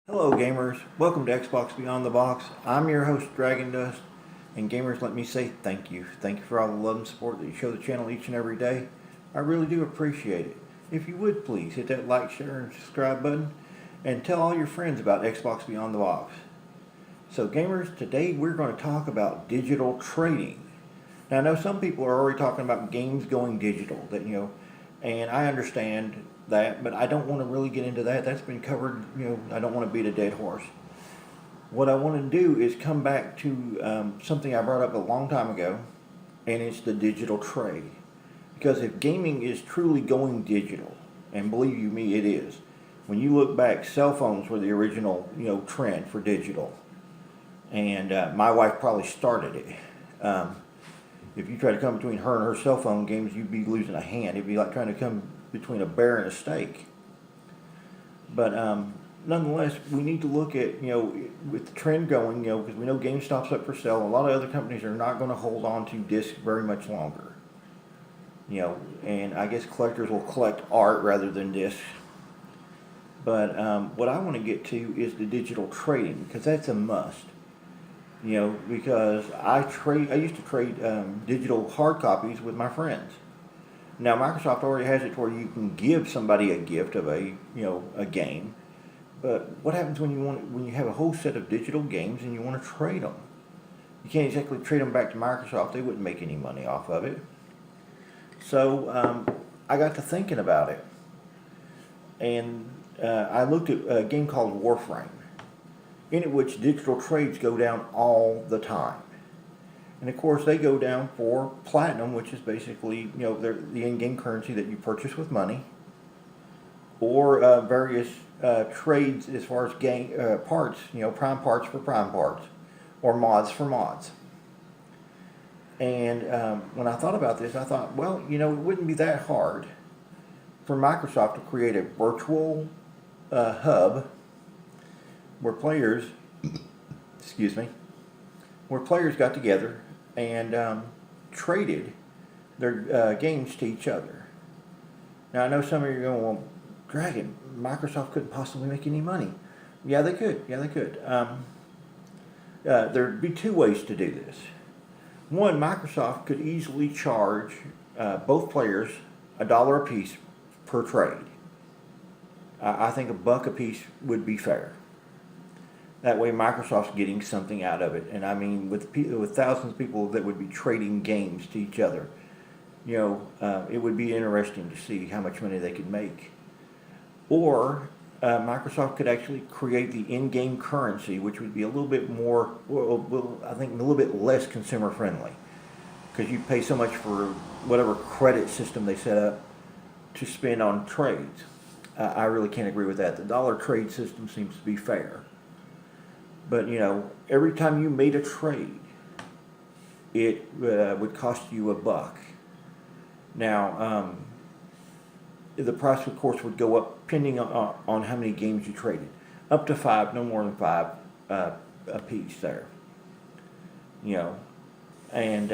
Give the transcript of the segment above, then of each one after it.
Hello gamers, welcome to Xbox Beyond the Box. I'm your host Dragon Dust, and gamers, let me say thank you. Thank you for all the love and support that you show the channel each and every day. I really do appreciate it. If you would please hit that like, share, and subscribe button, and tell all your friends about Xbox Beyond the Box. So gamers, today we're going to talk about digital trading. Now I know some people are already talking about games going digital, and I understand that, but I don't want to really get into that. That's been covered, I don't want to beat a dead horse. What I want to do is come back to something I brought up a long time ago, and it's the digital trade. Because if gaming is truly going digital, and believe you me, it is. When you look back, cell phones were the original, trend for digital, and my wife probably started it. If you try to come between her and her cell phone games, you'd be losing a hand. It'd be like trying to come between a bear and a steak. But nonetheless, we need to look at, with the trend going, because we know GameStop's up for sale. A lot of other companies are not going to hold on to discs very much longer. And I guess collectors will collect art rather than discs. But what I want to get to is the digital trading, because that's a must. Because I used to trade digital hard copies with my friends. Now Microsoft already has it to where you can give somebody a gift of a game, but what happens when you have a whole set of digital games and you want to trade them? You can't exactly trade them back to Microsoft; they wouldn't make any money off of it. So I got to thinking about it, and I looked at a game called Warframe, in which digital trades go down all the time. And of course they go down for platinum, which is basically, the in-game currency that you purchase with money, or various trades as far as game parts, prime parts for prime parts, or mods for mods. And when I thought about this, I thought, well, it wouldn't be that hard for Microsoft to create a virtual hub where players, where players got together and traded their games to each other. Now I know some of you are going, well, Dragon, Microsoft couldn't possibly make any money. Yeah, they could. There'd be two ways to do this. One, Microsoft could easily charge both players $1 a piece per trade. I think $1 a piece would be fair. That way Microsoft's getting something out of it. And I mean, with thousands of people that would be trading games to each other, it would be interesting to see how much money they could make. Or Microsoft could actually create the in-game currency, which would be a little bit more, I think a little bit less consumer friendly. Because you pay so much for whatever credit system they set up to spend on trades. I really can't agree with that. The dollar trade system seems to be fair. But, every time you made a trade, it would cost you $1. Now, the price, of course, would go up depending on how many games you traded. Up to 5, no more than 5 a piece there. And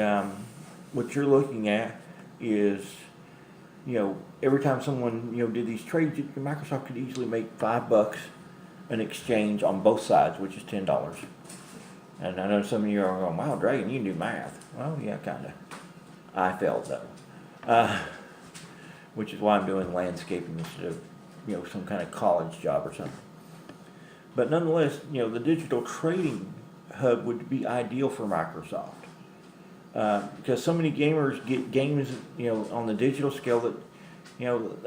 what you're looking at is, every time someone, did these trades, Microsoft could easily make $5 an exchange on both sides, which is $10. And I know some of you are going, wow, Dragon, you can do math. Well, yeah, kind of. I failed, though. Which is why I'm doing landscaping instead of, some kind of college job or something. But nonetheless, the digital trading hub would be ideal for Microsoft. Because so many gamers get games, on the digital scale that,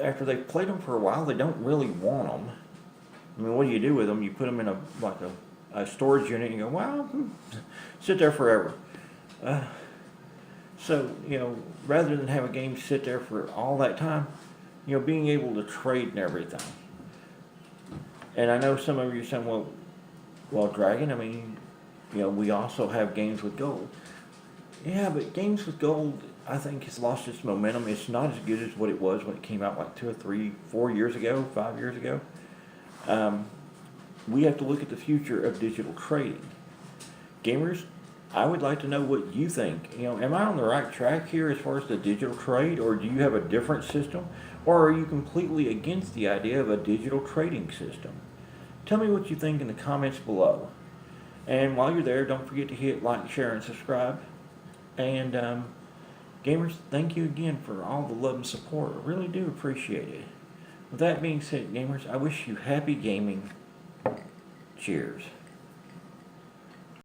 after they've played them for a while, they don't really want them. I mean, what do you do with them? You put them in a storage unit and you go, well, sit there forever. So, rather than have a game sit there for all that time, being able to trade and everything. And I know some of you are saying, well, Dragon, I mean, we also have games with gold. Yeah, but games with gold, I think, has lost its momentum. It's not as good as what it was when it came out like 2 or 3, 4 years ago, 5 years ago. We have to look at the future of digital trading. Gamers, I would like to know what you think. Am I on the right track here as far as the digital trade, or do you have a different system? Or are you completely against the idea of a digital trading system? Tell me what you think in the comments below. And while you're there, don't forget to hit like, share, and subscribe. And gamers, thank you again for all the love and support. I really do appreciate it. With that being said, gamers, I wish you happy gaming. Cheers.